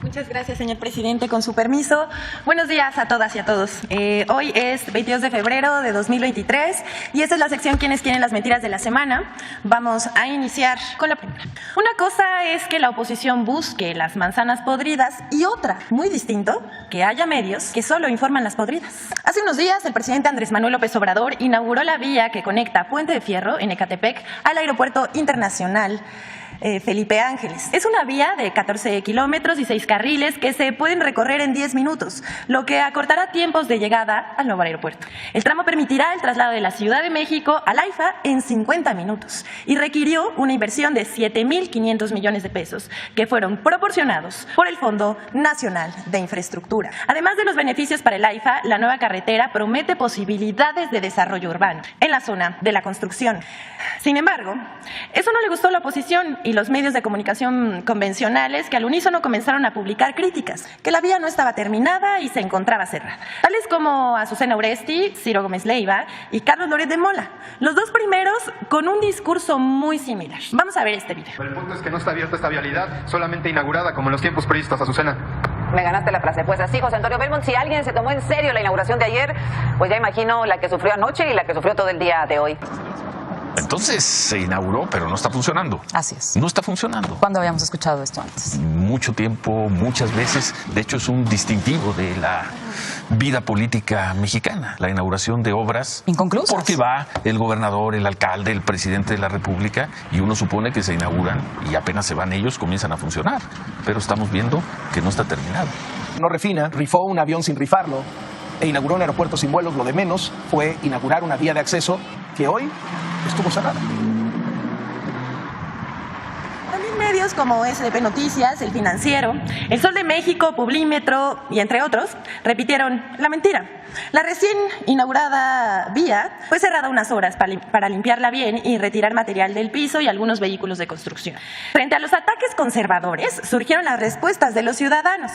Muchas gracias, señor presidente. Con su permiso, buenos días a todas y a todos. Hoy es 22 de febrero de 2023 y esta es la sección ¿Quiénes quieren las mentiras de la semana? Vamos a iniciar con la primera. Una cosa es que la oposición busque las manzanas podridas y otra, muy distinto, que haya medios que solo informan las podridas. Hace unos días, el presidente Andrés Manuel López Obrador inauguró la vía que conecta Puente de Fierro, en Ecatepec, al Aeropuerto Internacional Felipe Ángeles. Es una vía de 14 kilómetros y 6 carriles que se pueden recorrer en 10 minutos, lo que acortará tiempos de llegada al nuevo aeropuerto. El tramo permitirá el traslado de la Ciudad de México al AIFA en 50 minutos y requirió una inversión de 7.500 millones de pesos que fueron proporcionados por el Fondo Nacional de Infraestructura. Además de los beneficios para el AIFA, la nueva carretera promete posibilidades de desarrollo urbano en la zona de la construcción. Sin embargo, eso no le gustó a la oposición y los medios de comunicación convencionales, que al unísono comenzaron a publicar críticas, que la vía no estaba terminada y se encontraba cerrada, tales como Azucena Uresti, Ciro Gómez Leiva y Carlos Loret de Mola, los dos primeros con un discurso muy similar. Vamos a ver este video. El punto es que no está abierta esta vialidad, solamente inaugurada como en los tiempos priistas, Azucena. Me ganaste la frase. Pues así, José Antonio Belmont, si alguien se tomó en serio la inauguración de ayer, pues ya imagino la que sufrió anoche y la que sufrió todo el día de hoy. Entonces se inauguró, pero no está funcionando. Así es. No está funcionando. ¿Cuándo habíamos escuchado esto antes? Mucho tiempo, muchas veces. De hecho, es un distintivo de la vida política mexicana, la inauguración de obras inconclusas. Porque va el gobernador, el alcalde, el presidente de la República y uno supone que se inauguran y apenas se van ellos comienzan a funcionar. Pero estamos viendo que no está terminado. No refina, rifó un avión sin rifarlo e inauguró un aeropuerto sin vuelos. Lo de menos fue inaugurar una vía de acceso que hoy estuvo cerrada. También medios como SDP Noticias, El Financiero, El Sol de México, Publímetro y entre otros repitieron la mentira. La recién inaugurada vía fue cerrada unas horas para limpiarla bien y retirar material del piso y algunos vehículos de construcción. Frente a los ataques conservadores surgieron las respuestas de los ciudadanos.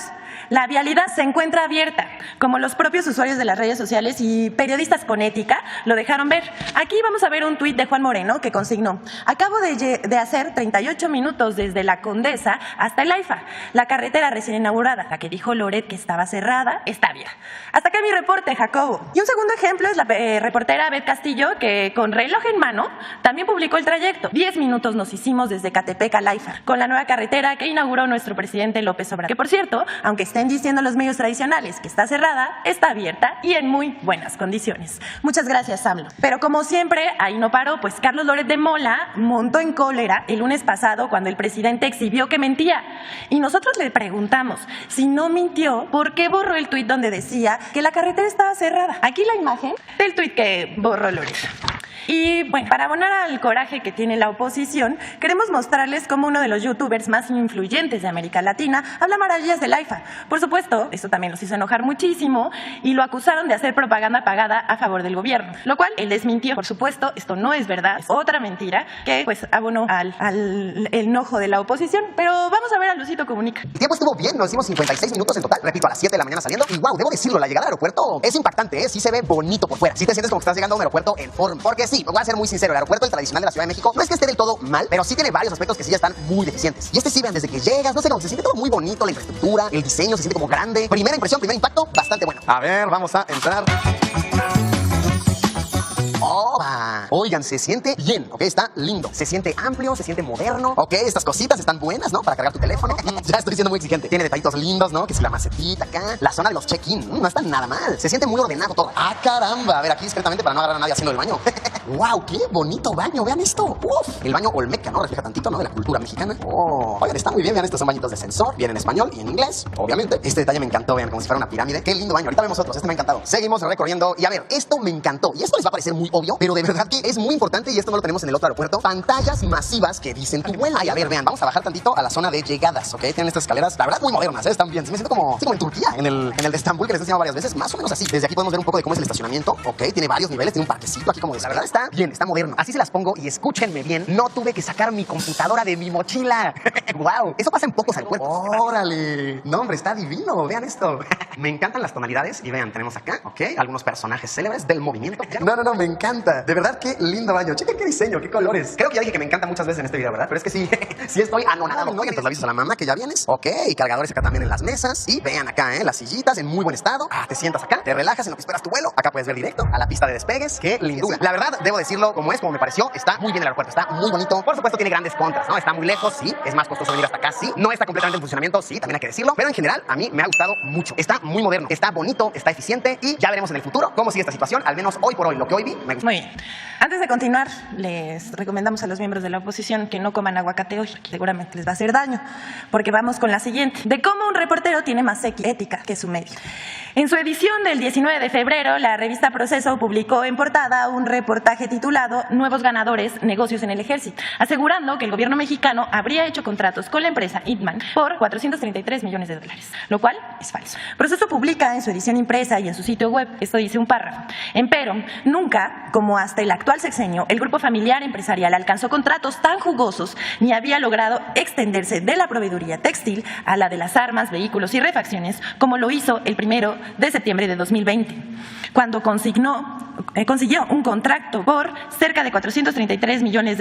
La vialidad se encuentra abierta, como los propios usuarios de las redes sociales y periodistas con ética lo dejaron ver. Aquí vamos a ver un tuit de Juan Moreno que consignó: acabo de hacer 38 minutos desde la Condesa hasta el AIFA. La carretera recién inaugurada, la que dijo Loret que estaba cerrada, está abierta. Hasta acá mi reporte, Jacobo. Y un segundo ejemplo es la reportera Beth Castillo, que con reloj en mano también publicó el trayecto. 10 minutos nos hicimos desde Ecatepec al AIFA, con la nueva carretera que inauguró nuestro presidente López Obrador. Que por cierto, aunque estén diciendo los medios tradicionales que está cerrada, está abierta y en muy buenas condiciones. Muchas gracias, AMLO. Pero como siempre, ahí no paró, pues Carlos Loret de Mola montó en cólera el lunes pasado cuando el presidente exhibió que mentía. Y nosotros le preguntamos, si no mintió, ¿por qué borró el tuit donde decía que la carretera estaba cerrada? Aquí la imagen del tuit que borró Loret. Y bueno, para abonar al coraje que tiene la oposición, queremos mostrarles cómo uno de los youtubers más influyentes de América Latina habla maravillas del AIFA. Por supuesto, esto también los hizo enojar muchísimo y lo acusaron de hacer propaganda pagada a favor del gobierno, lo cual él desmintió. Por supuesto, esto no es verdad, es otra mentira que pues abonó al enojo de la oposición. Pero vamos a ver a Luisito Comunica. El tiempo estuvo bien, nos hicimos 56 minutos en total, repito, a las 7 de la mañana saliendo. Y wow, debo decirlo, la llegada al aeropuerto es impactante, ¿eh? Sí se ve bonito por fuera. Sí te sientes como que estás llegando a un aeropuerto en forma. Porque sí, voy a ser muy sincero, el aeropuerto, el tradicional de la Ciudad de México, no es que esté del todo mal, pero sí tiene varios aspectos que sí ya están muy deficientes. Y este sí, vean, desde que llegas, no sé, como se siente todo muy bonito, la infraestructura, el diseño se siente como grande. Primera impresión, primer impacto, bastante bueno. A ver, vamos a entrar. ¡Oba! Oigan, se siente bien, ¿ok? Está lindo. Se siente amplio, se siente moderno. Ok, estas cositas están buenas, ¿no? Para cargar tu teléfono. Ya estoy siendo muy exigente. Tiene detallitos lindos, ¿no? Que si la macetita acá. La zona de los check-in. No está nada mal. Se siente muy ordenado todo. ¡Ah, caramba! A ver, aquí discretamente para no agarrar a nadie haciendo el baño. ¡Wow! ¡Qué bonito baño! Vean esto. ¡Uf! El baño olmeca, ¿no? Refleja tantito, ¿no? De la cultura mexicana. ¡Oh! Oigan, está muy bien. Vean, estos son bañitos de sensor. Vienen en español y en inglés, obviamente. Este detalle me encantó. Vean, como si fuera una pirámide. ¡Qué lindo baño! Ahorita vemos otros. Este me ha encantado. Seguimos recorriendo. Y a ver, esto me encantó. Y esto les va a parecer muy obvio, pero de verdad que es muy importante y esto no lo tenemos en el otro aeropuerto. Pantallas masivas que dicen tu vuelo. Ay, a ver, vean, vamos a bajar tantito a la zona de llegadas, ¿ok? Tienen estas escaleras, la verdad, muy modernas, ¿eh? Están bien. Sí, me siento como en Turquía, en el de Estambul, que les he enseñado varias veces, más o menos así. Desde aquí podemos ver un poco de cómo es el estacionamiento, ¿ok? Tiene varios niveles, tiene un parquecito aquí como de... La verdad está bien, está moderno. Así se las pongo y escúchenme bien, no tuve que sacar mi computadora de mi mochila. ¡Wow! Eso pasa en pocos aeropuertos. ¡Órale! No, hombre, está divino. Vean esto. Me encantan las tonalidades y vean, tenemos acá, ¿ok? Algunos personajes célebres del movimiento. No, me encanta. De verdad, qué lindo baño. Chequen qué diseño, qué colores. Creo que ya dije que me encanta muchas veces en este video, ¿verdad? Pero es que sí, sí estoy anonadado. Oigan, te lo avisas a la mamá que ya vienes. Ok, y cargadores acá también en las mesas. Y vean acá, las sillitas en muy buen estado. Te sientas acá, te relajas en lo que esperas tu vuelo. Acá puedes ver directo a la pista de despegues. Qué lindura. La verdad, debo decirlo como es, como me pareció. Está muy bien el aeropuerto, está muy bonito. Por supuesto, tiene grandes contras, ¿no? Está muy lejos, sí. Es más costoso venir hasta acá, sí. No está completamente en funcionamiento, sí, también hay que decirlo. Pero en general, a mí me ha gustado mucho. Está muy moderno, está bonito, está eficiente. Y ya veremos en el futuro cómo sigue esta situación. Al menos hoy por hoy, lo que hoy vi, me gustó. Muy bien. Antes de continuar, les recomendamos a los miembros de la oposición que no coman aguacate hoy, que seguramente les va a hacer daño, porque vamos con la siguiente, de cómo un reportero tiene más ética que su medio. En su edición del 19 de febrero, la revista Proceso publicó en portada un reportaje titulado Nuevos ganadores, negocios en el ejército, asegurando que el gobierno mexicano habría hecho contratos con la empresa Inman por $433 millones, lo cual es falso. Proceso publica en su edición impresa y en su sitio web, esto dice un párrafo: empero, nunca, como hasta el actual sexenio, el grupo familiar empresarial alcanzó contratos tan jugosos ni había logrado extenderse de la proveeduría textil a la de las armas, vehículos y refacciones, como lo hizo el 1 de septiembre de 2020, cuando consiguió un contrato por cerca de $433 millones.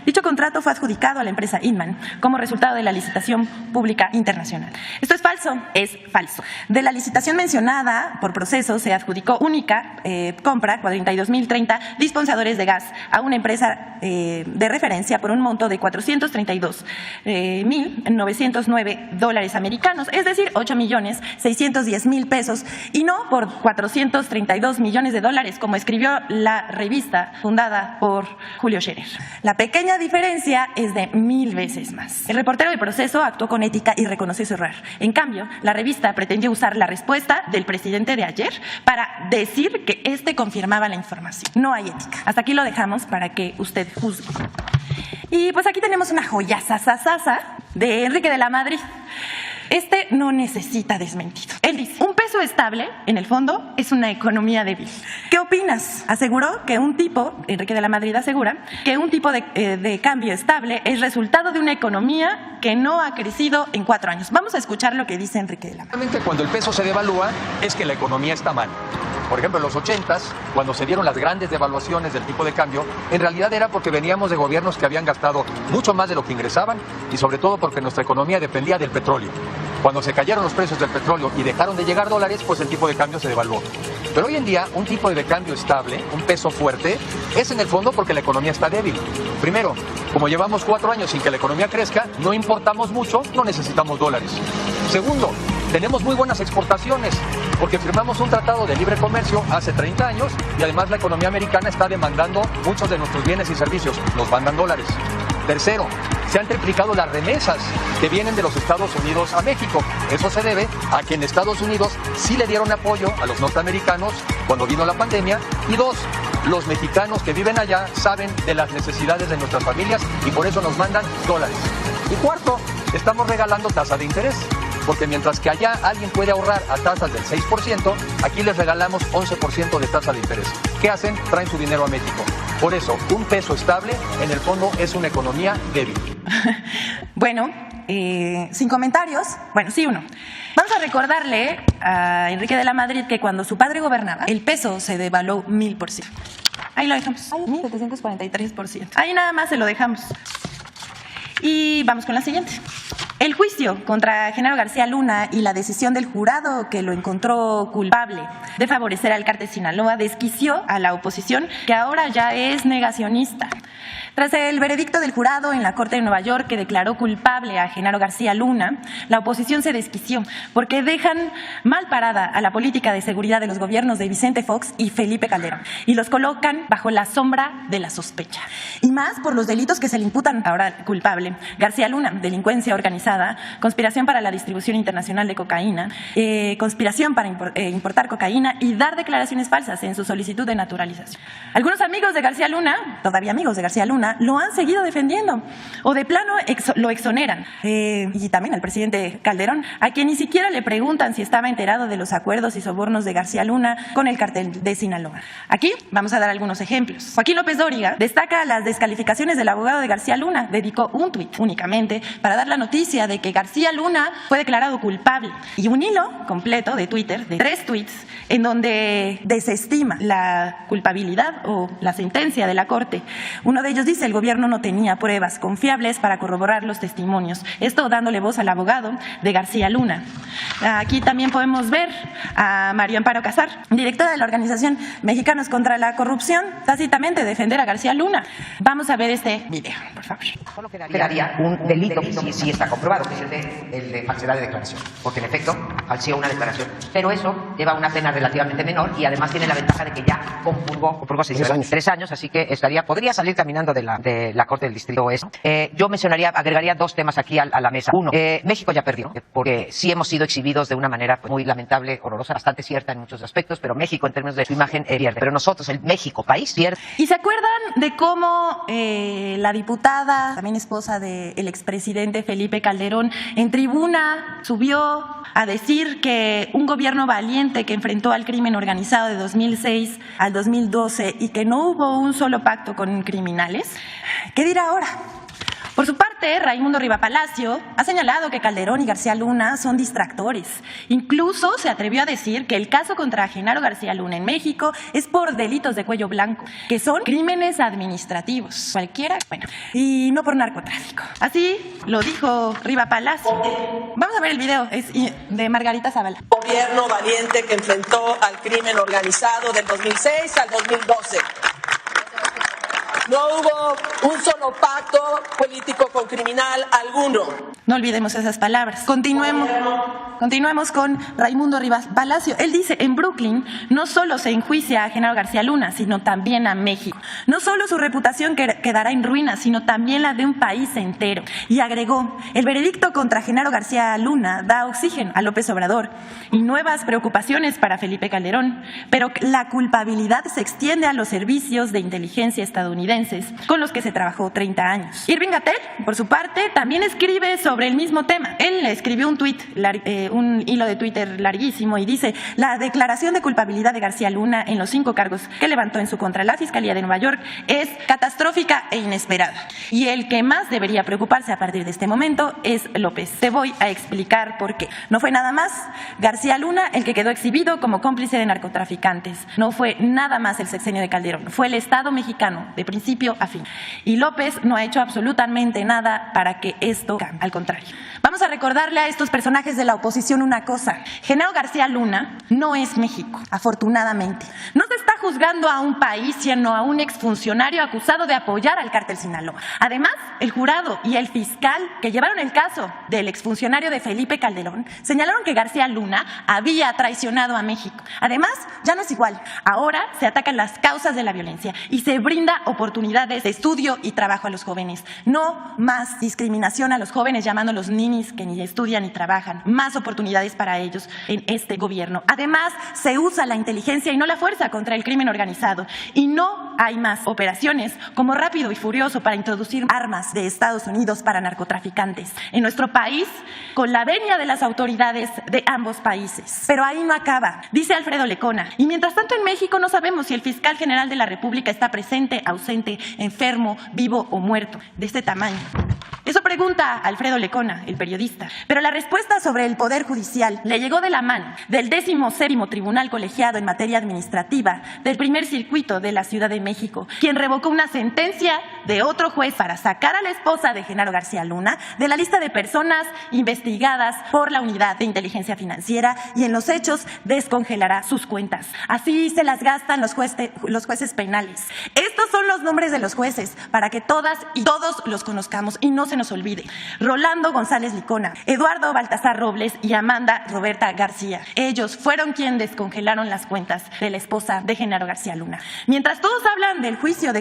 Dicho contrato fue adjudicado a la empresa Inman como resultado de la licitación pública internacional. ¿Esto es falso? Es falso. De la licitación mencionada por Proceso se adjudicó única compra 42.030 dispensadores de gas a una empresa de referencia por un monto de $432.909 americanos, es decir, $8.610.000 pesos, y no por $432 millones, como escribió la revista fundada por Julio Scherer. La pequeña diferencia es de 1000 veces más. El reportero de Proceso actuó con ética y reconoció su error. En cambio, la revista pretendió usar la respuesta del presidente de ayer para decir que este confirmaba la información. No hay ética. Hasta aquí lo dejamos para que usted juzgue. Y pues aquí tenemos una joyaza de Enrique de la Madrid. Este no necesita desmentido. Él dice, un peso estable, en el fondo, es una economía débil. ¿Qué opinas? Aseguró que Enrique de la Madrid asegura, que un tipo de cambio estable es resultado de una economía que no ha crecido en 4 años. Vamos a escuchar lo que dice Enrique de la Madrid. Cuando el peso se devalúa, es que la economía está mal. Por ejemplo, en los 80s, cuando se dieron las grandes devaluaciones del tipo de cambio, en realidad era porque veníamos de gobiernos que habían gastado mucho más de lo que ingresaban y sobre todo porque nuestra economía dependía del petróleo. Cuando se cayeron los precios del petróleo y dejaron de llegar dólares, pues el tipo de cambio se devaluó. Pero hoy en día, un tipo de cambio estable, un peso fuerte, es en el fondo porque la economía está débil. Primero, como llevamos 4 años sin que la economía crezca, no importamos mucho, no necesitamos dólares. Segundo, tenemos muy buenas exportaciones, porque firmamos un tratado de libre comercio hace 30 años y además la economía americana está demandando muchos de nuestros bienes y servicios, nos mandan dólares. Tercero, se han triplicado las remesas que vienen de los Estados Unidos a México. Eso se debe a que en Estados Unidos sí le dieron apoyo a los norteamericanos cuando vino la pandemia. Y 2, los mexicanos que viven allá saben de las necesidades de nuestras familias y por eso nos mandan dólares. Y cuarto, estamos regalando tasa de interés. Porque mientras que allá alguien puede ahorrar a tasas del 6%, aquí les regalamos 11% de tasa de interés. ¿Qué hacen? Traen su dinero a México. Por eso, un peso estable, en el fondo, es una economía débil. Bueno, sin comentarios. Bueno, sí, uno. Vamos a recordarle a Enrique de la Madrid que cuando su padre gobernaba, el peso se devaluó 1000%. Ahí lo dejamos. 1743%. Ahí nada más se lo dejamos. Y vamos con la siguiente. El juicio contra Genaro García Luna y la decisión del jurado que lo encontró culpable de favorecer al cártel Sinaloa desquició a la oposición, que ahora ya es negacionista. Tras el veredicto del jurado en la Corte de Nueva York que declaró culpable a Genaro García Luna, la oposición se desquició porque dejan mal parada a la política de seguridad de los gobiernos de Vicente Fox y Felipe Calderón y los colocan bajo la sombra de la sospecha. Y más por los delitos que se le imputan ahora al culpable, García Luna, delincuencia organizada organizada, conspiración para la distribución internacional de cocaína, conspiración para importar cocaína y dar declaraciones falsas en su solicitud de naturalización. Algunos amigos de García Luna, todavía amigos de García Luna, lo han seguido defendiendo o de plano lo exoneran. Y también al presidente Calderón, a quien ni siquiera le preguntan si estaba enterado de los acuerdos y sobornos de García Luna con el cartel de Sinaloa. Aquí vamos a dar algunos ejemplos. Joaquín López Dóriga destaca las descalificaciones del abogado de García Luna. Dedicó un tuit únicamente para dar la noticia de que García Luna fue declarado culpable. Y un hilo completo de Twitter, de 3 tweets, en donde desestima la culpabilidad o la sentencia de la Corte. Uno de ellos dice: el gobierno no tenía pruebas confiables para corroborar los testimonios. Esto dándole voz al abogado de García Luna. Aquí también podemos ver a María Amparo Casar, directora de la organización Mexicanos contra la Corrupción, tácitamente defender a García Luna. Vamos a ver este video, por favor. Solo quedaría un delito, si está comprobado, que es el de falsedad de declaración, porque en efecto falseó una declaración. Pero eso lleva una pena relativamente menor y además tiene la ventaja de que ya compurgó 3 años, así que podría salir caminando de la Corte del Distrito Oeste. Yo agregaría 2 temas aquí a la mesa. Uno, México ya perdió, porque sí hemos sido exhibidos de una manera muy lamentable, horrorosa, bastante cierta en muchos aspectos, pero México en términos de su imagen pierde. Pero nosotros, el México, país, pierde. ¿Y se acuerdan de cómo la diputada, también esposa del expresidente Felipe Calderón, en tribuna subió a decir que un gobierno valiente que enfrentó al crimen organizado de 2006 al 2012 y que no hubo un solo pacto con criminales? ¿Qué dirá ahora? Por su parte, Raimundo Riva Palacio ha señalado que Calderón y García Luna son distractores. Incluso se atrevió a decir que el caso contra Genaro García Luna en México es por delitos de cuello blanco, que son crímenes administrativos, cualquiera, y no por narcotráfico. Así lo dijo Riva Palacio. Vamos a ver el video, es de Margarita Zavala. Gobierno valiente que enfrentó al crimen organizado del 2006 al 2012. No hubo un solo pacto político con criminal alguno. No olvidemos esas palabras. Continuemos con Raimundo Rivas Palacio. Él dice: en Brooklyn no solo se enjuicia a Genaro García Luna, sino también a México. No solo su reputación quedará en ruinas, sino también la de un país entero. Y agregó: el veredicto contra Genaro García Luna da oxígeno a López Obrador y nuevas preocupaciones para Felipe Calderón. Pero la culpabilidad se extiende a los servicios de inteligencia estadounidenses con los que se trabajó 30 años. Irving Gatell, por su parte, también escribe sobre el mismo tema. Él escribió un hilo de Twitter larguísimo y dice: la declaración de culpabilidad de García Luna en los 5 cargos que levantó en su contra la Fiscalía de Nueva York es catastrófica e inesperada. Y el que más debería preocuparse a partir de este momento es López. Te voy a explicar por qué. No fue nada más García Luna el que quedó exhibido como cómplice de narcotraficantes. No fue nada más el sexenio de Calderón. Fue el Estado mexicano, de principio a fin. Y López no ha hecho absolutamente nada para que esto cambie. Al contrario. Vamos a recordarle a estos personajes de la oposición una cosa. Genaro García Luna no es México, afortunadamente. No se está juzgando a un país, sino a un exfuncionario acusado de apoyar al cártel Sinaloa. Además, el jurado y el fiscal que llevaron el caso del exfuncionario de Felipe Calderón señalaron que García Luna había traicionado a México. Además, ya no es igual. Ahora se atacan las causas de la violencia y se brinda oportunidades de estudio y trabajo a los jóvenes. No más discriminación a los jóvenes llamándolos ninis que ni estudian ni trabajan. Más oportunidades para ellos en este gobierno. Además, se usa la inteligencia y no la fuerza contra el crimen organizado. Y no hay más operaciones como Rápido y Furioso para introducir armas de Estados Unidos para narcotraficantes en nuestro país, con la venia de las autoridades de ambos países. Pero ahí no acaba, dice Alfredo Lecona. Y mientras tanto en México no sabemos si el fiscal general de la República está presente, ausente, enfermo, vivo o muerto, de este tamaño. Eso pregunta Alfredo Lecona, el periodista. Pero la respuesta sobre el Poder Judicial le llegó de la mano del 17º Tribunal Colegiado en materia administrativa del primer circuito de la Ciudad de México, quien revocó una sentencia de otro juez para sacar a la esposa de Genaro García Luna de la lista de personas investigadas por la Unidad de Inteligencia Financiera y en los hechos descongelará sus cuentas. Así se las gastan los jueces penales. Esto Estos son los nombres de los jueces, para que todas y todos los conozcamos y no se nos olvide. Rolando González Licona, Eduardo Baltasar Robles y Amanda Roberta García. Ellos fueron quienes descongelaron las cuentas de la esposa de Genaro García Luna. Mientras todos hablan del juicio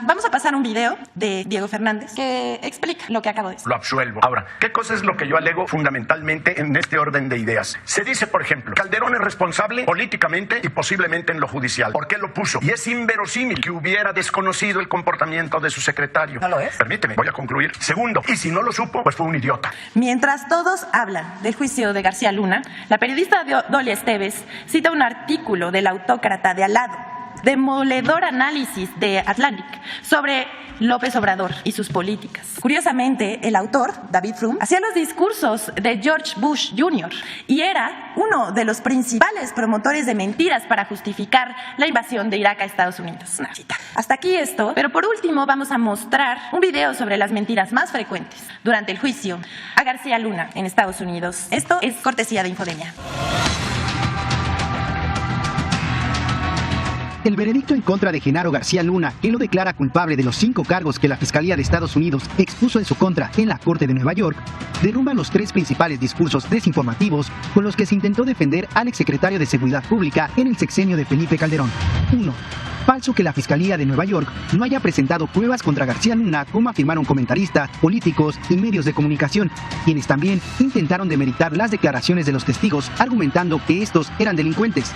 vamos a pasar un video de Diego Fernández que explica lo que acabo de decir. Lo absuelvo. Ahora, ¿qué cosa es lo que yo alego fundamentalmente en este orden de ideas? Se dice, por ejemplo, Calderón es responsable políticamente y posiblemente en lo judicial. ¿Por qué lo puso? Y es inverosímil que hubiera desconocido el comportamiento de su secretario. ¿No lo es? Permíteme, voy a concluir. Segundo, y si no lo supo, pues fue un idiota. Mientras todos hablan del juicio de García Luna, la periodista Dolia Esteves cita un artículo del autócrata de al lado, demoledor análisis de Atlantic, sobre López Obrador y sus políticas. Curiosamente, el autor, David Frum, hacía los discursos de George Bush Jr. y era uno de los principales promotores de mentiras para justificar la invasión de Irak a Estados Unidos. Una cita. Hasta aquí esto, pero por último vamos a mostrar un video sobre las mentiras más frecuentes durante el juicio a García Luna en Estados Unidos. Esto es cortesía de Infodemia. El veredicto en contra de Genaro García Luna, que lo declara culpable de los 5 cargos que la Fiscalía de Estados Unidos expuso en su contra en la Corte de Nueva York, derrumba los 3 principales discursos desinformativos con los que se intentó defender al exsecretario de Seguridad Pública en el sexenio de Felipe Calderón. 1. Falso que la Fiscalía de Nueva York no haya presentado pruebas contra García Luna, como afirmaron comentaristas, políticos y medios de comunicación, quienes también intentaron demeritar las declaraciones de los testigos, argumentando que estos eran delincuentes.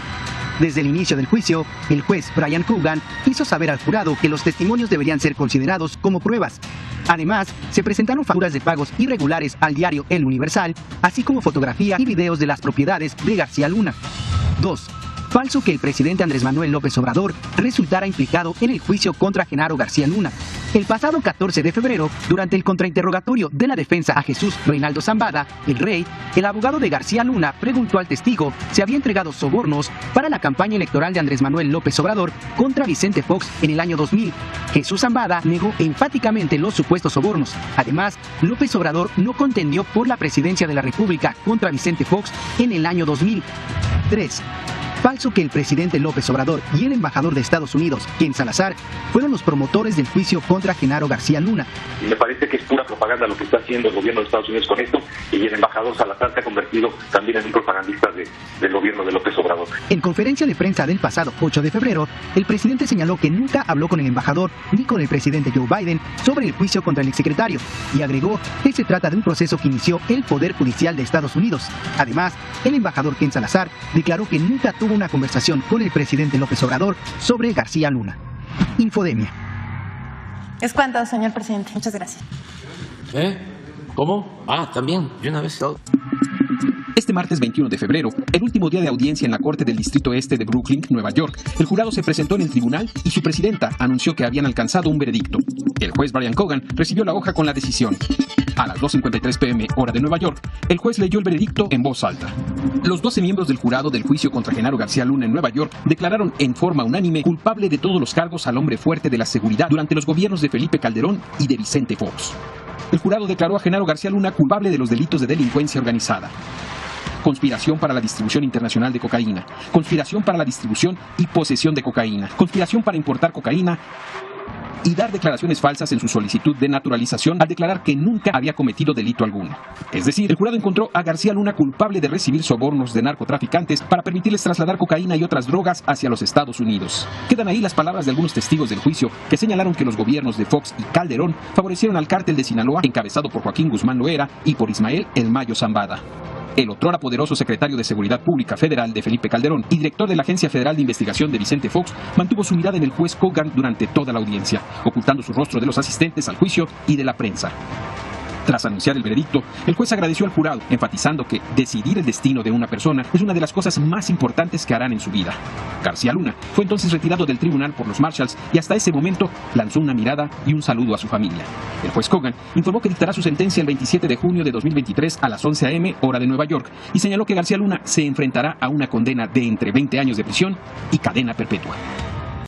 Desde el inicio del juicio, el juez Brian Coogan hizo saber al jurado que los testimonios deberían ser considerados como pruebas. Además, se presentaron facturas de pagos irregulares al diario El Universal, así como fotografías y videos de las propiedades de García Luna. 2. Falso que el presidente Andrés Manuel López Obrador resultara implicado en el juicio contra Genaro García Luna. El pasado 14 de febrero, durante el contrainterrogatorio de la defensa a Jesús Reinaldo Zambada, el rey, el abogado de García Luna preguntó al testigo si había entregado sobornos para la campaña electoral de Andrés Manuel López Obrador contra Vicente Fox en el año 2000. Jesús Zambada negó enfáticamente los supuestos sobornos. Además, López Obrador no contendió por la presidencia de la República contra Vicente Fox en el año 2000. 3. Falso que el presidente López Obrador y el embajador de Estados Unidos, Ken Salazar, fueron los promotores del juicio contra Genaro García Luna. Me parece que es pura propaganda lo que está haciendo el gobierno de Estados Unidos con esto, y el embajador Salazar se ha convertido también en un propagandista del gobierno de López Obrador. En conferencia de prensa del pasado 8 de febrero, el presidente señaló que nunca habló con el embajador ni con el presidente Joe Biden sobre el juicio contra el exsecretario, y agregó que se trata de un proceso que inició el Poder Judicial de Estados Unidos. Además, el embajador Ken Salazar declaró que nunca tuvo una conversación con el presidente López Obrador sobre García Luna. Infodemia. Es cuanto, señor presidente. Muchas gracias. ¿Cómo? También, de una vez. Este martes 21 de febrero, el último día de audiencia en la Corte del Distrito Este de Brooklyn, Nueva York, el jurado se presentó en el tribunal y su presidenta anunció que habían alcanzado un veredicto. El juez Brian Coogan recibió la hoja con la decisión. A las 2:53 p.m. hora de Nueva York, el juez leyó el veredicto en voz alta. Los 12 miembros del jurado del juicio contra Genaro García Luna en Nueva York declararon en forma unánime culpable de todos los cargos al hombre fuerte de la seguridad durante los gobiernos de Felipe Calderón y de Vicente Fox. El jurado declaró a Genaro García Luna culpable de los delitos de delincuencia organizada: conspiración para la distribución internacional de cocaína, conspiración para la distribución y posesión de cocaína, conspiración para importar cocaína y dar declaraciones falsas en su solicitud de naturalización al declarar que nunca había cometido delito alguno. Es decir, el jurado encontró a García Luna culpable de recibir sobornos de narcotraficantes para permitirles trasladar cocaína y otras drogas hacia los Estados Unidos. Quedan ahí las palabras de algunos testigos del juicio que señalaron que los gobiernos de Fox y Calderón favorecieron al cártel de Sinaloa, encabezado por Joaquín Guzmán Loera y por Ismael El Mayo Zambada. El otrora poderoso secretario de Seguridad Pública Federal de Felipe Calderón y director de la Agencia Federal de Investigación de Vicente Fox mantuvo su mirada en el juez Coogan durante toda la audiencia, ocultando su rostro de los asistentes al juicio y de la prensa. Tras anunciar el veredicto, el juez agradeció al jurado, enfatizando que decidir el destino de una persona es una de las cosas más importantes que harán en su vida. García Luna fue entonces retirado del tribunal por los Marshals y hasta ese momento lanzó una mirada y un saludo a su familia. El juez Coogan informó que dictará su sentencia el 27 de junio de 2023 a las 11 a.m. hora de Nueva York y señaló que García Luna se enfrentará a una condena de entre 20 años de prisión y cadena perpetua.